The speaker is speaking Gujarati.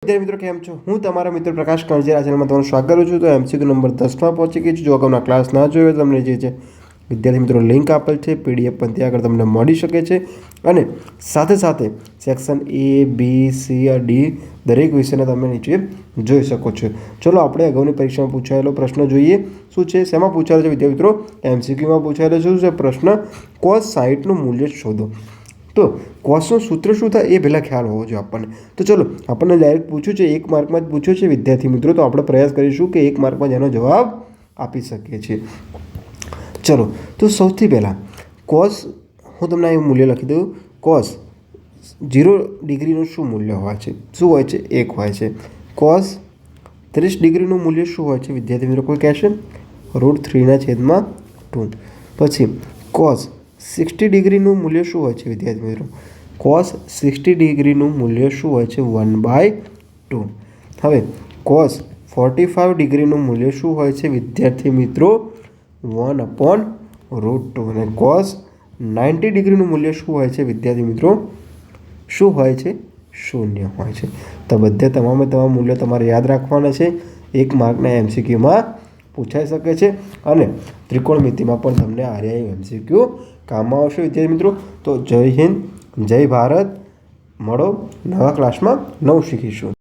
વિદ્યાર્થી મિત્રો કેમ છો? હું તમારા મિત્ર પ્રકાશ કણજેર આ ચેનલમાં તમારું સ્વાગત કરું છું. તો એમસીક્યુ નંબર 10માં પહોંચી ગઈ છું. જો અગાઉના ક્લાસ ના જોયો તમને જે છે વિદ્યાર્થી મિત્રો લિંક આપેલ છે, પીડીએફ પણ ત્યાં આગળ તમને મળી શકે છે. અને સાથે સાથે section A, B, C, D દરેક વિષયને તમે નીચે જોઈ શકો છો. ચલો આપણે અગાઉની પરીક્ષામાં પૂછાયેલો પ્રશ્ન જોઈએ. શું છે, શેમાં પૂછાયેલો છે વિદ્યાર્થી મિત્રો? એમસીક્યુમાં પૂછાયેલો શું છે પ્રશ્ન? cos 60નું મૂલ્ય શોધો. તો કોસનું સૂત્ર શું થાય એ પહેલાં ખ્યાલ હોવો જોઈએ આપણને. તો ચલો આપણને ડાયરેક્ટ પૂછ્યું છે, 1 માર્કમાં જ પૂછ્યું છે વિદ્યાર્થી મિત્રો. તો આપણે પ્રયાસ કરીશું કે 1 માર્કમાં જ એનો જવાબ આપી શકીએ છીએ. ચલો તો સૌથી પહેલાં કોસ, હું તમને અહીં મૂલ્ય લખી દઉં. કોસ 0 ડિગ્રીનું શું મૂલ્ય હોય છે? શું હોય છે? 1 હોય છે. કોસ 30 ડિગ્રીનું મૂલ્ય શું હોય છે વિદ્યાર્થી મિત્રો? કોઈ કહેશે √3/2. પછી કોસ 60 ડિગ્રીનું મૂલ્ય શું હોય છે વિદ્યાર્થી મિત્રો? કોસ 60 ડિગ્રીનું મૂલ્ય શું હોય છે? 1/2. હવે કોસ 45 ડિગ્રીનું મૂલ્ય શું હોય છે વિદ્યાર્થી મિત્રો? 1/√2. અને કોસ 90 ડિગ્રીનું મૂલ્ય શું હોય છે વિદ્યાર્થી મિત્રો? શું હોય છે? 0 હોય છે. તો બધે તમામ મૂલ્યો તમારે યાદ રાખવાના છે. 1 માર્કના એમસીક્યુમાં પૂછાઈ શકે છે અને ત્રિકોણમિતિમાં પણ તમને આર્યા એમસીક્યુ કામમાં આવશે વિદ્યાર્થી મિત્રો. તો જય હિન્દ, જય ભારત. મળો નવા ક્લાસમાં, નવું શીખીશું.